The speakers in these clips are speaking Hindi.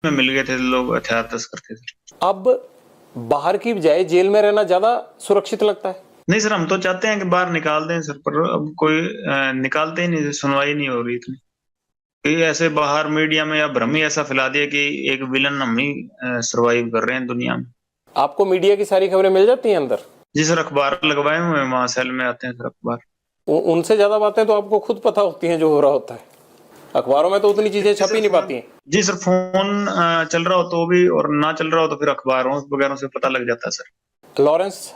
में मिल गए थे लोग हथियार तस्कर थे सर। अब बाहर की बजाय जेल में रहना ज्यादा सुरक्षित लगता है? नहीं सर, हम तो चाहते हैं कि बाहर निकाल दें सर, पर अब कोई निकालते ही नहीं, सुनवाई नहीं हो रही इतनी। कि ऐसे बाहर मीडिया में या भ्रम ही ऐसा फैला दिया कि एक विलन हम ही सरवाइव कर रहे हैं दुनिया में। आपको मीडिया की सारी खबरें मिल जाती हैं अंदर? जी सर, अखबार लगवाए हुए हैं, वहां सेल में आते हैं सर अखबार। उनसे ज्यादा बातें तो आपको खुद पता होती हैं जो हो रहा होता है। अखबारों में तो उतनी चीजें जी छप सर ही नहीं फोन पाती हैं। जी सर, फोन चल रहा हो तो भी, और ना चल रहा हो तो फिर अखबारों वगैरह से पता लग जाता है सर। लॉरेंस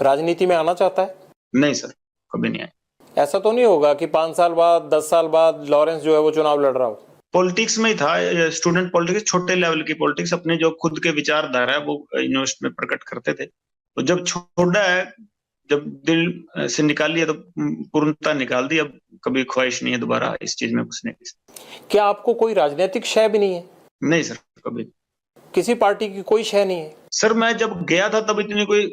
राजनीति में आना चाहता है? नहीं सर, कभी नहीं आए। ऐसा तो नहीं होगा कि 5 साल बाद 10 साल बाद लॉरेंस जो है वो चुनाव लड़ रहा हो? पॉलिटिक्स में ही था, स्टूडेंट पॉलिटिक्स, छोटे लेवल की पॉलिटिक्स, अपने जो खुद के विचारधारा है वो यूनिवर्सिटी में प्रकट करते थे। तो जब छोड़ा है, जब दिल से निकाल लिया तो पूर्णता निकाल दी। अब कभी ख्वाहिश नहीं है दोबारा इस चीज में घुसने की। क्या आपको कोई राजनीतिक शय भी नहीं है? नहीं सर, कभी। किसी पार्टी की कोई शय नहीं है? सर मैं जब गया था तब इतनी कोई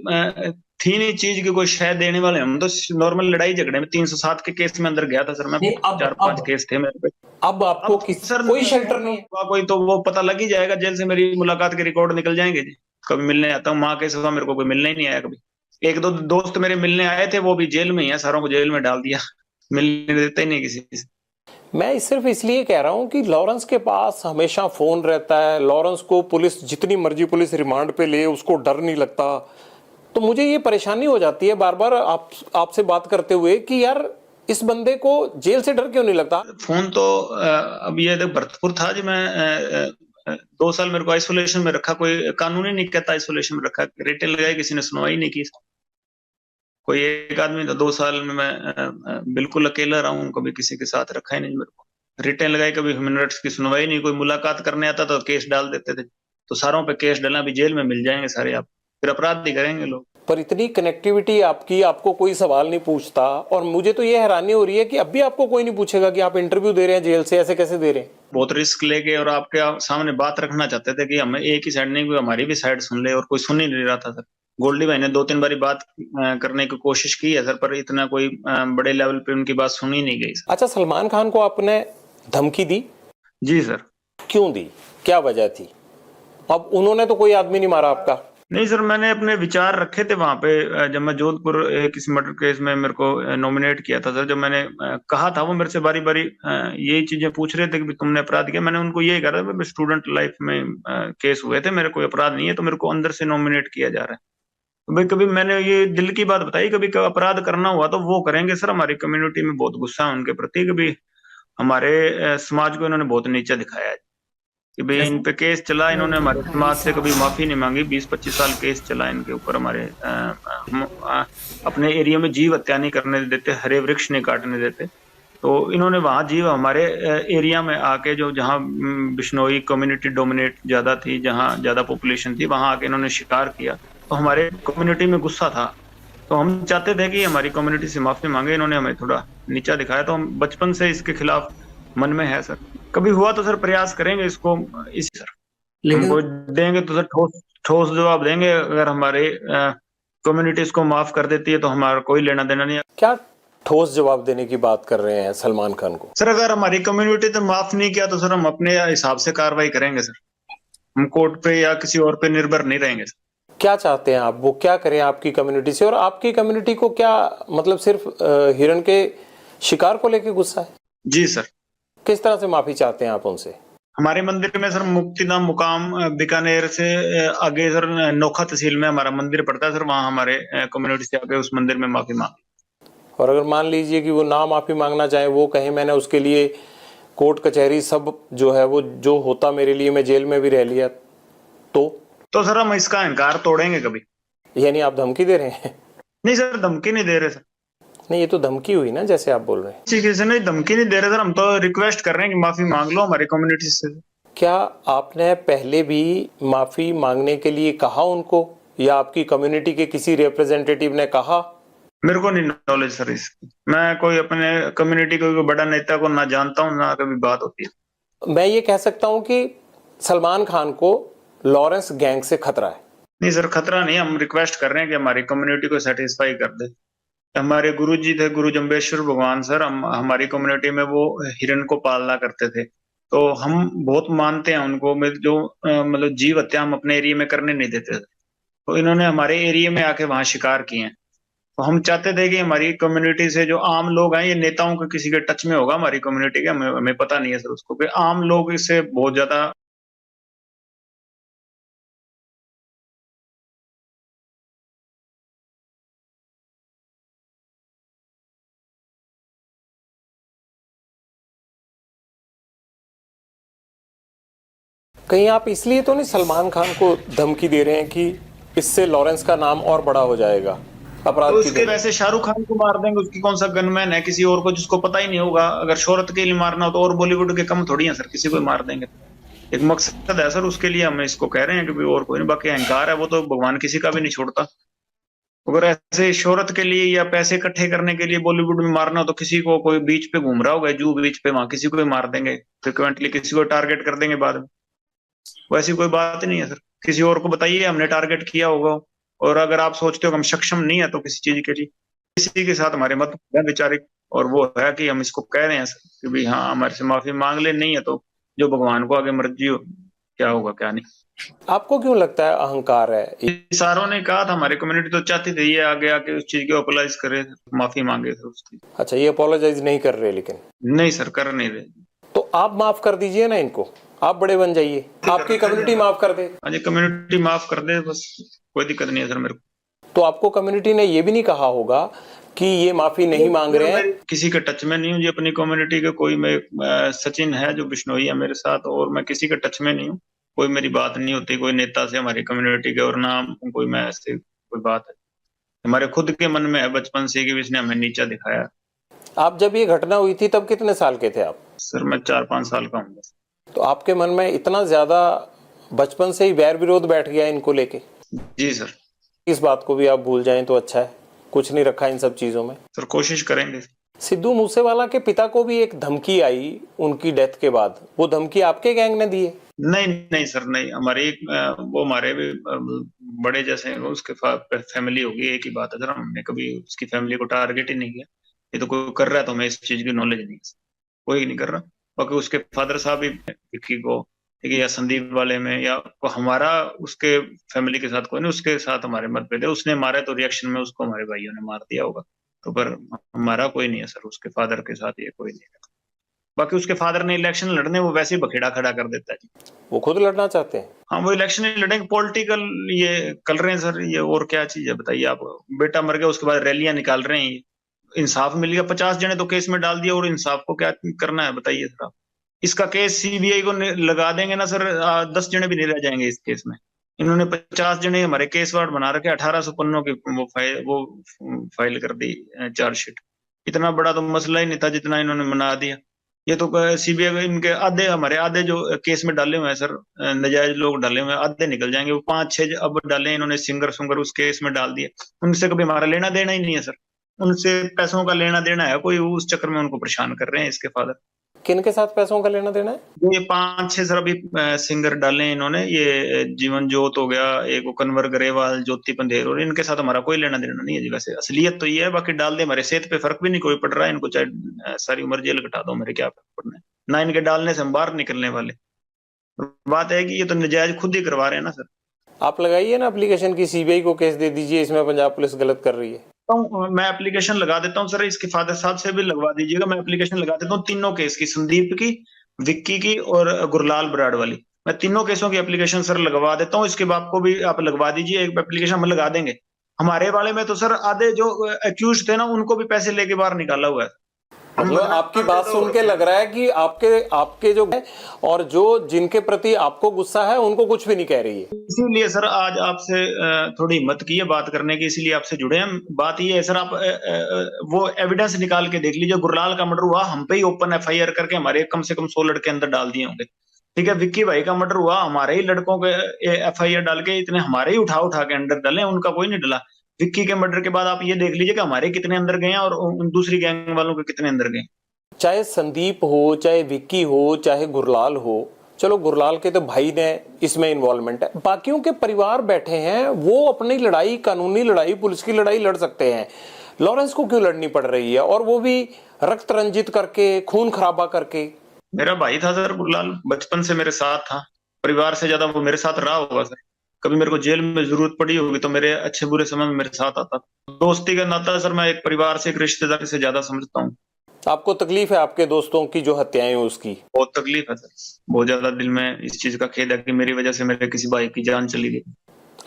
थी नहीं चीज की कोई शय देने वाले। हम तो नॉर्मल लड़ाई झगड़े में 307 के केस में अंदर गया था सर मैं। नहीं, अब 4-5 अब केस थे मेरे पे। अब आपको अब किस सर कोई शेल्टर नहीं है? कोई तो वो पता लग ही जाएगा, जेल से मेरी मुलाकात के रिकॉर्ड निकल जाएंगे जी। कभी मिलने आता हूँ, माँ के सिवा मेरे को कोई मिलने ही नहीं आया कभी। एक दो दोस्त मेरे मिलने आए थे, वो भी जेल में ही है, सारों को जेल में डाल दिया। मिलने देते ही नहीं किसी से। मैं सिर्फ इसलिए कह रहा हूं कि लॉरेंस के पास हमेशा फोन रहता है, लॉरेंस को पुलिस जितनी मर्जी पुलिस रिमांड पे ले उसको डर नहीं लगता। तो मुझे ये परेशानी हो जाती है बार बार आपसे बात करते हुए कि यार इस बंदे को जेल से डर क्यों नहीं लगता? फोन तो अब ये देख भरतपुर था जी। मैं 2 साल मेरे को आइसोलेशन में रखा, कोई कानूनी नहीं कहता आइसोलेशन में रखा, रेटें लगाई, किसी ने सुनवाई नहीं की। कोई एक आदमी था, 2 साल में मैं बिल्कुल अकेला रहा हूँ, कभी किसी के साथ रखा ही नहीं मेरे को। रिटें लगाई, कभी ह्यूमन राइट्स की सुनवाई नहीं। कोई मुलाकात करने आता तो केस डाल देते थे। तो सारों पे केस डालना, अभी जेल में मिल जाएंगे सारे आप, फिर अपराध ही करेंगे लोग। पर इतनी कनेक्टिविटी आपकी, आपको कोई सवाल नहीं पूछता। और मुझे तो ये हैरानी हो रही है कि अब भी आपको कोई नहीं पूछेगा कि आप इंटरव्यू दे रहे हैं जेल से, ऐसे कैसे दे रहे हैं? बहुत रिस्क लेके और आपके सामने बात रखना चाहते थे कि हमें एक ही साइड नहीं, कोई हमारी भी साइड सुन ले, और कोई सुन ही नहीं रहा था सर। गोल्डी भाई ने 2-3 बारी बात करने की कोशिश की है सर, पर इतना कोई बड़े लेवल पे उनकी बात सुनी नहीं गई सर। अच्छा, सलमान खान को आपने धमकी दी? जी सर। क्यों दी? क्या वजह थी? अब उन्होंने तो कोई आदमी नहीं मारा आपका। नहीं सर, मैंने अपने विचार रखे थे वहां पे। जब मैं जोधपुर किसी मर्डर केस में मेरे को नॉमिनेट किया था सर, जब मैंने कहा था, वो मेरे से बारी बारी यही चीजें पूछ रहे थे कि तुमने अपराध किया। मैंने उनको यही कहा था, स्टूडेंट लाइफ में केस हुए थे, मेरे कोई अपराध नहीं है, तो मेरे को अंदर से नॉमिनेट किया जा रहा है। तो भाई कभी मैंने ये दिल की बात बताई, कभी अपराध करना हुआ तो वो करेंगे सर। हमारी कम्युनिटी में बहुत गुस्सा है उनके प्रति। कभी हमारे समाज को इन्होंने बहुत नीचा दिखाया है कि भाई इन पे केस चला, इन्होंने हमारे समाज से कभी माफी नहीं मांगी। 20-25 साल केस चला इनके ऊपर। हमारे अपने एरिया में जीव हत्या नहीं करने देते, हरे वृक्ष नहीं काटने देते। तो इन्होंने वहां जीव हमारे एरिया में आके, जो जहाँ बिश्नोई कम्युनिटी डोमिनेट ज्यादा थी, जहाँ ज्यादा पॉपुलेशन थी, वहां आके इन्होंने शिकार किया। तो हमारे कम्युनिटी में गुस्सा था। तो हम चाहते थे कि हमारी कम्युनिटी से माफी मांगे। इन्होंने हमें थोड़ा नीचा दिखाया, तो हम बचपन से इसके खिलाफ मन में है सर। कभी हुआ तो सर प्रयास करेंगे इसको, इसी सर हमको देंगे तो सर ठोस ठोस जवाब देंगे। अगर हमारे कम्युनिटी इसको माफ कर देती है तो हमारा कोई लेना देना नहीं है। क्या ठोस जवाब देने की बात कर रहे हैं सलमान खान को? सर अगर हमारी कम्युनिटी ने माफ नहीं किया तो सर हम अपने हिसाब से कार्रवाई करेंगे सर। हम कोर्ट पे या किसी और पे निर्भर नहीं रहेंगे सर। क्या चाहते हैं आप, वो क्या करें आपकी कम्युनिटी से? और आपकी कम्युनिटी को क्या मतलब सिर्फ हिरण के शिकार को लेके गुस्सा है? जी सर। किस तरह से माफी चाहते हैं आप उनसे? हमारे मंदिर में सर मुक्तिधाम मुकाम बीकानेर से आगे सर नोखा तहसील में हमारा मंदिर पड़ता है सर। वहाँ हमारे कम्युनिटी से आके उस मंदिर में माफी मांगी। और अगर मान लीजिए कि वो ना माफी मांगना चाहे, वो कहें मैंने उसके लिए कोर्ट कचहरी सब जो है वो जो होता मेरे लिए, मैं जेल में भी रह लिया, तो सर हम इसका इनकार तोड़ेंगे कभी। यानी आप धमकी दे रहे हैं? नहीं सर, धमकी नहीं दे रहे सर। नहीं, ये तो धमकी हुई ना जैसे आप बोल रहे हैं। ठीक है सर, नहीं धमकी नहीं दे रहे सर। हम तो रिक्वेस्ट कर रहे हैं कि माफी मांग लो हमारी कम्युनिटी से। क्या आपने पहले भी माफी मांगने के लिए कहा उनको, या आपकी कम्युनिटी के किसी रिप्रेजेंटेटिव ने कहा? मेरे को नहीं नॉलेज सर इसकी। मैं कोई अपने कम्युनिटी को कोई बड़ा नेता को ना जानता हूँ, ना कभी बात होती है। मैं ये कह सकता हूं कि सलमान खान को लॉरेंस गैंग से खतरा है? नहीं सर, खतरा नहीं। हम रिक्वेस्ट कर रहे हैं कि हमारी कम्युनिटी को सेटिस्फाई कर दे। हमारे गुरु जी थे, गुरु जम्बेश्वर भगवान सर, हम हमारी कम्युनिटी में वो हिरण को पालना करते थे। तो हम बहुत मानते हैं उनको, जो मतलब जीव हत्या हम अपने एरिया में करने नहीं देते। तो इन्होंने हमारे एरिया में आके वहां शिकार किए हैं। तो हम चाहते थे कि हमारी कम्युनिटी से जो आम लोग हैं, ये नेताओं के किसी के टच में होगा हमारी कम्युनिटी के, हमें पता नहीं है सर उसको, कि आम लोग इससे बहुत ज्यादा। कहीं आप इसलिए तो नहीं सलमान खान को धमकी दे रहे हैं कि इससे लॉरेंस का नाम और बड़ा हो जाएगा अपराध तो की उसके दुनिया? वैसे शाहरुख खान को मार देंगे, उसकी कौन सा गनमैन है किसी और को जिसको पता ही नहीं होगा? अगर शोहरत के लिए मारना हो तो और बॉलीवुड के कम थोड़ी है सर, किसी को मार देंगे। एक मकसद है सर, उसके लिए हम इसको कह रहे हैं कि भाई और कोई नहीं। बाकी अहंकार है वो तो भगवान किसी का भी नहीं छोड़ता। अगर ऐसे शोहरत के लिए या पैसे इकट्ठे करने के लिए बॉलीवुड में मारना हो तो किसी को, कोई बीच पे घूम रहा होगा जू बीच पे, वहां किसी को भी मार देंगे फ्रिक्वेंटली, किसी को टारगेट कर देंगे बाद में। वैसी कोई बात नहीं है सर। किसी और को बताइए हमने टारगेट किया होगा। और अगर आप सोचते हो कि हम सक्षम नहीं है तो किसी चीज के लिए, किसी के साथ हमारे मत है वैचारिक, और वो है कि हम इसको कह रहे हैं सर कि भाई हाँ हमारे से माफी मांग ले, नहीं है तो जो भगवान को आगे मर्जी हो, क्या होगा क्या नहीं। आपको क्यों लगता है अहंकार है? सारों ने कहा था, हमारी कम्युनिटी तो चाहती थी ये आगे आके उस चीज को अपोलाइज करे, माफी मांगे थे उसकी। अच्छा, ये अपोलोजाइज नहीं कर रहे लेकिन? नहीं सर, कर नहीं रहे। तो आप माफ कर दीजिए ना इनको, आप बड़े बन जाइए, आपकी कम्युनिटी माफ कर दे। हाँ जी, कम्युनिटी माफ कर दे बस, कोई दिक्कत नहीं है सर मेरे को। तो आपको कम्युनिटी ने ये भी नहीं कहा होगा कि ये माफी नहीं मांग रहे हैं? किसी के टच में नहीं हूँ जी अपनी कम्युनिटी के। कोई मैं सचिन है जो बिश्नोई है मेरे साथ, और मैं किसी के टच में नहीं हूँ। कोई मेरी बात नहीं होती कोई नेता से हमारी कम्युनिटी के, और ना कोई मैं ऐसे कोई बात है। हमारे खुद के मन में है बचपन से कि इसने हमें नीचा दिखाया। आप जब ये घटना हुई थी तब कितने साल के थे आप? सर मैं 4-5 साल का हूँ बस। तो आपके मन में इतना ज्यादा बचपन से ही वैर विरोध बैठ गया इनको लेके? जी सर। इस बात को भी आप भूल जाएं तो अच्छा है, कुछ नहीं रखा इन सब चीजों में। सर कोशिश करेंगे। सिद्धू मूसेवाला के पिता को भी एक धमकी आई उनकी डेथ के बाद, वो धमकी आपके गैंग ने दी है? नहीं नहीं सर, नहीं। हमारे एक वो हमारे भी बड़े जैसे हैं, उसके फैमिली होगी, एक ही बात है सर। हमने कभी उसकी फैमिली को टारगेट ही नहीं किया। ये तो कोई कर रहा है तो हमें इस चीज की नॉलेज नहीं है, कोई नहीं कर रहा। बाकी उसके फादर साहब ही विक्की को, ठीक है, या संदीप वाले में, या हमारा उसके फैमिली के साथ कोई नहीं। उसके साथ हमारे मतभेद है, उसने मारा तो रिएक्शन में उसको हमारे भाइयों ने मार दिया होगा। तो पर हमारा कोई नहीं है सर उसके फादर के साथ, ये कोई नहीं है। बाकी उसके फादर ने इलेक्शन लड़ने, वो वैसे ही बखेड़ा खड़ा कर देता है जी। वो खुद लड़ना चाहते हैं? हाँ, वो इलेक्शन ही लड़ेंगे, पॉलिटिकल ये कर रहे हैं सर। ये और क्या चीज है बताइए आप? बेटा मर गया उसके बाद रैलियां निकाल रहे हैं। इंसाफ मिल गया, 50 जने तो केस में डाल दिया, और इंसाफ को क्या करना है बताइए सर आप? इसका केस सीबीआई को लगा देंगे ना सर, 10 जने भी नहीं रह जाएंगे इस केस में। इन्होंने 50 जने हमारे केस वार्ड बना रखे, 1800 पन्नों की वो फाइल कर दी चार्जशीट। इतना बड़ा तो मसला ही नहीं था जितना इन्होंने बना दिया। ये तो सीबीआई इनके आधे, हमारे आधे जो केस में डाले हुए हैं सर, नजायज लोग डाले हुए हैं, आधे निकल जाएंगे। वो 5-6 अब डाले इन्होंने, सिंगर सुंगर उस केस में डाल दिए। उनसे कभी हमारा लेना देना ही नहीं है सर। उनसे पैसों का लेना देना है कोई, उस चक्कर में उनको परेशान कर रहे हैं इसके फादर। किन के साथ पैसों का लेना देना है? ये 5-6 सर अभी सिंगर डाले हैं इन्होंने, ये जीवन जोत हो गया, एक वो कन्वर ग्रेवाल, ज्योति पंधेर, और इनके साथ हमारा कोई लेना देना नहीं है जी। वैसे असलियत तो ये है, बाकी डाल दे हमारे सेहत पे फर्क भी नहीं कोई पड़ रहा है। इनको चाहे सारी उम्र जेल कटा दो, मेरे क्या फर्क पड़ना है ना। इनके डालने से हम बाहर निकलने वाले। बात है कि ये तो नजायज खुद ही करवा रहे हैं ना सर। आप लगाइए ना एप्लीकेशन की, सीबीआई को केस दे दीजिए, इसमें पंजाब पुलिस गलत कर रही है। तो मैं एप्लीकेशन लगा देता हूँ सर, इसके फादर साहब से भी लगवा दीजिएगा। मैं एप्लीकेशन लगा देता हूँ तीनों केस की, संदीप की, विक्की की, और गुरलाल बराड़ वाली। मैं तीनों केसों की एप्लीकेशन सर लगवा देता हूँ। इसके बाप को भी आप लगवा दीजिए, एक एप्लीकेशन हम लगा देंगे। हमारे वाले में तो सर आधे जो एक्यूज थे ना, उनको भी पैसे लेके बाहर निकाला हुआ है। मतलब आपकी बात सुन के लग रहा है कि आपके आपके जो है और जो जिनके प्रति आपको गुस्सा है उनको कुछ भी नहीं कह रही है। इसीलिए सर आज आपसे थोड़ी हिम्मत की है बात करने की, इसीलिए आपसे जुड़े हैं। बात ये है सर, आप वो एविडेंस निकाल के देख लीजिए। गुरलाल का मर्डर हुआ, हम पे ही ओपन एफआईआर करके हमारे कम से कम 100 लड़के अंदर डाल दिए होंगे। ठीक है, विक्की भाई का मर्डर हुआ, हमारे ही लड़कों के एफआईआर डाल के इतने हमारे ही उठा उठा के अंदर डाले, उनका कोई नहीं डला। विक्की के मर्डर के बाद आप ये देख लीजिए कि हमारे कितने अंदर गए हैं और दूसरी गैंग वालों के कितने अंदर गए। चाहे संदीप हो, चाहे विक्की हो, चाहे गुरलाल हो, चलो गुरलाल के तो भाई ने इसमें इन्वॉल्वमेंट है, बाकियों के परिवार बैठे हैं, वो अपनी लड़ाई, कानूनी लड़ाई, पुलिस की लड़ाई लड़ सकते हैं। लॉरेंस को क्यों लड़नी पड़ रही है, और वो भी रक्त रंजित करके, खून खराबा करके? मेरा भाई था सर गुरलाल, बचपन से मेरे साथ था, परिवार से ज्यादा वो मेरे साथ रहा होगा सर। कभी मेरे को जेल में जरूरत पड़ी होगी तो मेरे अच्छे बुरे समय में मेरे साथ आता। दोस्ती का नाता सर मैं एक परिवार से, एक रिश्तेदार से ज्यादा समझता हूँ। आपको तकलीफ है आपके दोस्तों की जो हत्याएं हुई उसकी? बहुत तकलीफ है सर, बहुत ज्यादा दिल में इस चीज का खेद है कि मेरी वजह से मेरे किसी भाई की जान चली गई।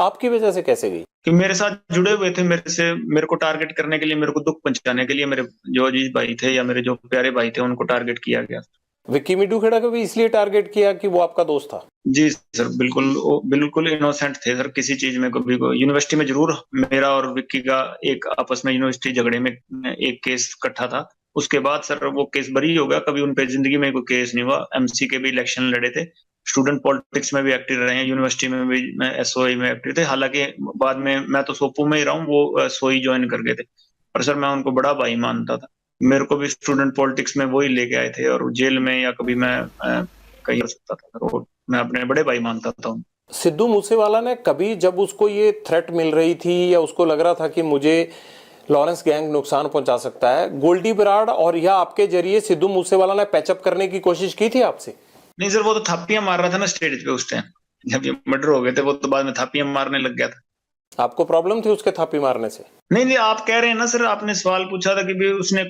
आपकी वजह से कैसे गई? कि मेरे साथ जुड़े हुए थे, मेरे से, मेरे को टारगेट करने के लिए, मेरे को दुख पहुंचाने के लिए, मेरे जो अजीज भाई थे या मेरे जो प्यारे भाई थे उनको टारगेट किया गया। विक्की मिड्डू खेड़ा को भी इसलिए टारगेट किया कि वो आपका दोस्त था? जी सर, बिल्कुल वो बिल्कुल इनोसेंट थे सर, किसी चीज में कभी को यूनिवर्सिटी में जरूर मेरा और विक्की का एक आपस में यूनिवर्सिटी झगड़े में एक केस इकट्ठा था। उसके बाद सर वो केस बरी हो गया, कभी उन पे जिंदगी में कोई केस नहीं हुआ। एमसी के भी इलेक्शन लड़े थे, स्टूडेंट पॉलिटिक्स में भी एक्टिव रहे हैं, यूनिवर्सिटी में भी एसओई में एक्टिव थे। हालांकि बाद में मैं तो सोपो में ही रहा हूँ, वो सोई ज्वाइन कर गए थे। पर सर मैं उनको बड़ा भाई मानता था। मेरे को भी स्टूडेंट पॉलिटिक्स में वही लेके आए थे, और जेल में या कभी मैं कहीं हो सकता था, और मैं अपने बड़े भाई मानता था उनको। सिद्धू मूसेवाला ने कभी जब उसको ये थ्रेट मिल रही थी या उसको लग रहा था कि मुझे लॉरेंस गैंग नुकसान पहुंचा सकता है, गोल्डी बराड़ और या आपके जरिए सिद्धू मूसेवाला ने पैचअप करने की कोशिश की थी आपसे? नहीं सर, वो तो थापियां मार रहा था ना स्टेज पे उस टाइम, जब ये मर्डर हो गए थे वो तो बाद में थापियां मारने लग गया था। आपको प्रॉब्लम थी उसके थापी मारने से? नहीं नहीं, आप कह रहे हैं ना सर, आपने सवाल पूछा था कि भी उसने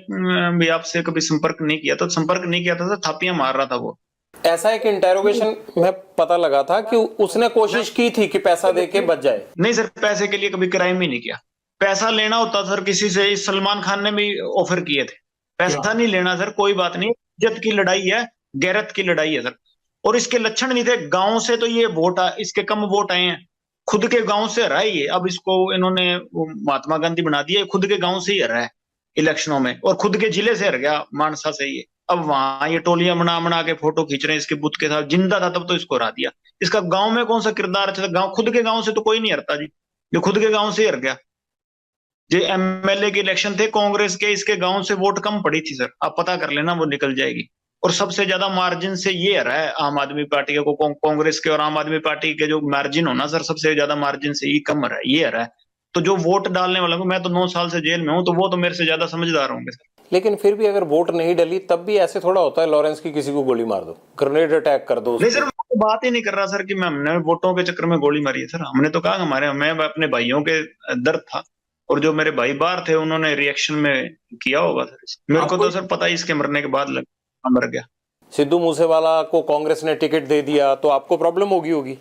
भी आपसे कभी संपर्क नहीं किया, तो संपर्क नहीं किया था सर, थापियां मार रहा था वो। ऐसा एक इंटेरोगेशन में पता लगा था कि उसने कोशिश की थी कि पैसा दे के बच जाए। नहीं सर, पैसे के लिए कभी क्राइम ही नहीं किया। पैसा लेना होता सर किसी से, इस सलमान खान ने भी ऑफर किए थे। पैसा नहीं लेना सर, कोई बात नहीं, इज्जत की लड़ाई है, गैरत की लड़ाई है सर। और इसके लक्षण नहीं थे गांव से, तो ये वोट इसके कम वोट आए हैं, खुद के गांव से हरा है ये। अब इसको इन्होंने महात्मा गांधी बना दिया, खुद के गांव से ही हरा है इलेक्शनों में, और खुद के जिले से हर गया, मानसा से ये। अब वहां ये टोलियां बना बना के फोटो खींच रहे हैं इसके बुत के साथ, जिंदा था तब तो इसको हरा दिया। इसका गांव में कौन सा किरदार अच्छा था? गांव, खुद के गांव से तो कोई नहीं हरता जी, जो खुद के गांव से हर गया। जो एमएलए के इलेक्शन थे कांग्रेस के, इसके गांव से वोट कम पड़ी थी सर, आप पता कर लेना, वो निकल जाएगी। और सबसे ज्यादा मार्जिन से ये हरा है आम आदमी पार्टी को, कांग्रेस के और आम आदमी पार्टी के जो मार्जिन होना सर, सबसे ज्यादा मार्जिन से ये कम हरा है, ये हरा है। तो जो वोट डालने वाला को, मैं तो 9 साल से जेल में हूं, तो वो तो मेरे से ज्यादा समझदार होंगे सर। लेकिन फिर भी अगर वोट नहीं डली तब भी ऐसे थोड़ा होता है लॉरेंस की किसी को गोली मार दो, ग्रेनेड अटैक कर दो नहीं उसको। सर, मैं तो बात ही नहीं कर रहा सर कि मैं, हमने वोटों के चक्कर में गोली मारी है सर। हमने तो कहा हमारे, मैं अपने भाइयों के दर्द था, और जो मेरे भाई बाहर थे उन्होंने रिएक्शन में किया होगा सर। मेरे को तो सर पता ही इसके मरने के बाद लगा, मर गया। सिद्धू मूसेवाला को कांग्रेस ने टिकट दे दिया तो आपको प्रॉब्लम होगी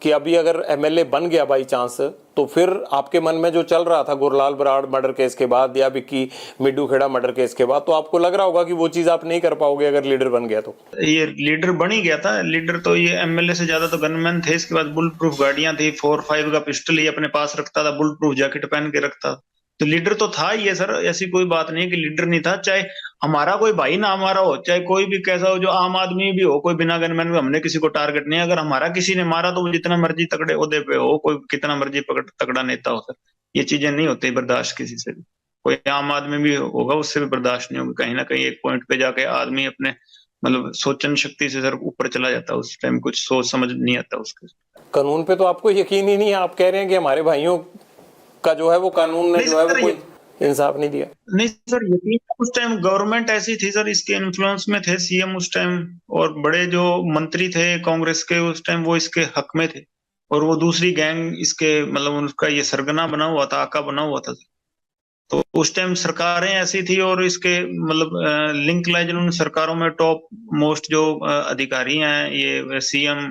कि अभी अगर एमएलए बन गया बाई चांस, तो फिर आपके मन में जो चल रहा था गुरलाल बराड़ मर्डर केस के बाद या विक्की मिड्डू खेड़ा मर्डर केस के बाद, तो आपको लग रहा होगा कि वो चीज आप नहीं कर पाओगे अगर लीडर बन गया तो। ये लीडर बन ही गया था, लीडर तो ये एमएलए से ज्यादा तो गनमैन थे। इसके बाद बुलेट प्रूफ गाड़ियां थी, 4-5 का पिस्टल ही अपने पास रखता था, बुलेट प्रूफ जैकेट पहन के रखता। तो लीडर तो था ही है सर, ऐसी कोई बात नहीं है कि लीडर नहीं था। चाहे हमारा कोई भाई ना हमारा हो, चाहे कोई भी कैसा हो, जो आम आदमी भी हो, कोई बिना गनमैन में, हमने किसी को टारगेट नहीं है। अगर हमारा किसी ने मारा तो वो जितना मर्जी तगड़े ओहदे पे हो, कोई कितना मर्जी तगड़ा नेता हो सर, ये चीजें नहीं होती बर्दाश्त किसी से भी। कोई आम आदमी भी होगा उससे भी बर्दाश्त नहीं होगी। कहीं ना कहीं एक पॉइंट पे जाके आदमी अपने मतलब सोचन शक्ति से सर ऊपर चला जाता है, उस टाइम कुछ सोच समझ नहीं आता उसके। कानून पे तो आपको यकीन ही नहीं है, आप कह रहे हैं कि हमारे भाइयों का जो है वो कानून ने जो है वो कोई इंसाफ नहीं दिया। नहीं सर, यकीन, उस टाइम गवर्नमेंट ऐसी थी सर, इसके इन्फ्लुएंस में थे सीएम उस टाइम, और बड़े जो मंत्री थे कांग्रेस के उस टाइम वो इसके हक में थे, और वो दूसरी गैंग इसके मतलब उनका ये सरगना बना हुआ था, आका बना हुआ था। तो उस टाइम सरकारें ऐसी थी, और इसके मतलब लिंक लाए जिन्होंने सरकारों में टॉप मोस्ट जो अधिकारी हैं, ये सीएम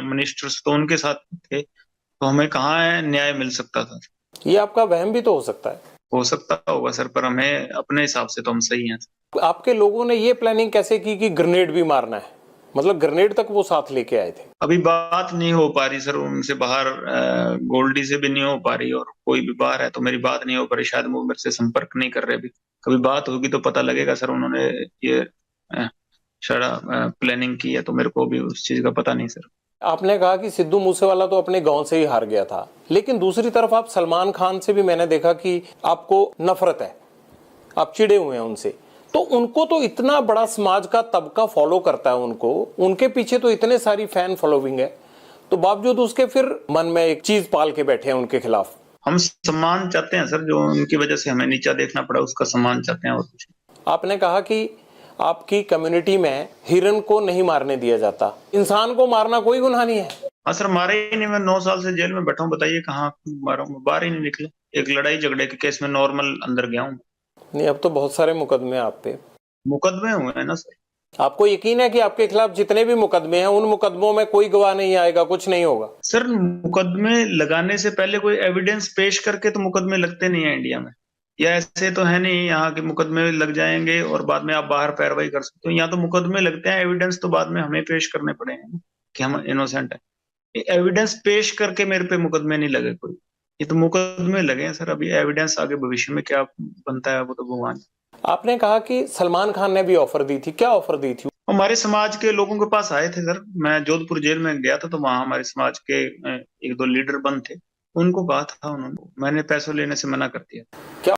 मिनिस्टर्स, तो उनके साथ थे। तो हमें कहाँ है न्याय मिल सकता था? ये आपका वहम भी तो हो सकता है। हो सकता होगा सर, पर हमें अपने हिसाब से तो हम सही हैं। आपके लोगों ने ये प्लानिंग कैसे की कि ग्रेनेड भी मारना है, मतलब ग्रेनेड तक वो साथ लेके आए थे? अभी बात नहीं हो पा रही सर उनसे बाहर, गोल्डी से भी नहीं हो पा रही, और कोई भी बाहर है तो मेरी बात नहीं हो पा रही, शायद वो मेरे से संपर्क नहीं कर रहे अभी। कभी बात होगी तो पता लगेगा सर, उन्होंने ये शायद प्लानिंग की है, तो मेरे को भी उस चीज का पता नहीं सर। आपने कहा कि सिद्धू मूसेवाला तो अपने गांव से ही हार गया था, लेकिन दूसरी तरफ आप सलमान खान से भी मैंने देखा कि आपको नफरत है, आप चिढ़े हुए हैं उनसे। तो उनको तो इतना बड़ा समाज का तबका फॉलो करता है उनको, उनके पीछे तो इतने सारी फैन फॉलोइंग है, तो बावजूद उसके फिर मन में एक चीज पाल के बैठे हैं उनके खिलाफ। हम सम्मान चाहते हैं सर, जो उनकी वजह से हमें नीचा देखना पड़ा उसका सम्मान चाहते हैं, और कुछ। आपने कहा कि आपकी कम्युनिटी में हिरन को नहीं मारने दिया जाता, इंसान को मारना कोई गुनाह नहीं है। हाँ सर, मारे ही नहीं। मैं 9 साल से जेल में बैठा हूँ, बताइए कहाँ मारा हूँ? बाहर ही नहीं निकले। एक लड़ाई झगड़े के केस में नॉर्मल अंदर गया हूँ। नहीं, अब तो बहुत सारे मुकदमे आप पे। मुकदमे हुए हैं ना सर। आपको यकीन है कि आपके खिलाफ जितने भी मुकदमे हैं उन मुकदमों में कोई गवाह नहीं आएगा, कुछ नहीं होगा? सर, मुकदमे लगाने से पहले कोई एविडेंस पेश करके तो मुकदमे लगते नहीं है इंडिया में। या ऐसे तो है नहीं यहाँ के मुकदमे लग जाएंगे और बाद में आप बाहर पैरवाई कर सकते हो। यहाँ तो मुकदमे लगते हैं, एविडेंस तो बाद में हमें पेश करने पड़ेंगे कि हम इनोसेंट है। एविडेंस पेश करके मेरे पे मुकदमे नहीं लगे कोई। ये तो मुकदमे लगे हैं सर। अभी एविडेंस आगे भविष्य में क्या बनता है वो तो भगवान। आपने कहा कि सलमान खान ने भी ऑफर दी थी, क्या ऑफर दी थी? हमारे समाज के लोगों के पास आए थे सर। मैं जोधपुर जेल में गया था तो वहां हमारे समाज के एक दो लीडर बंद थे। उनको कहा था उन्होंने, मैंने पैसों लेने से मना कर दिया। क्या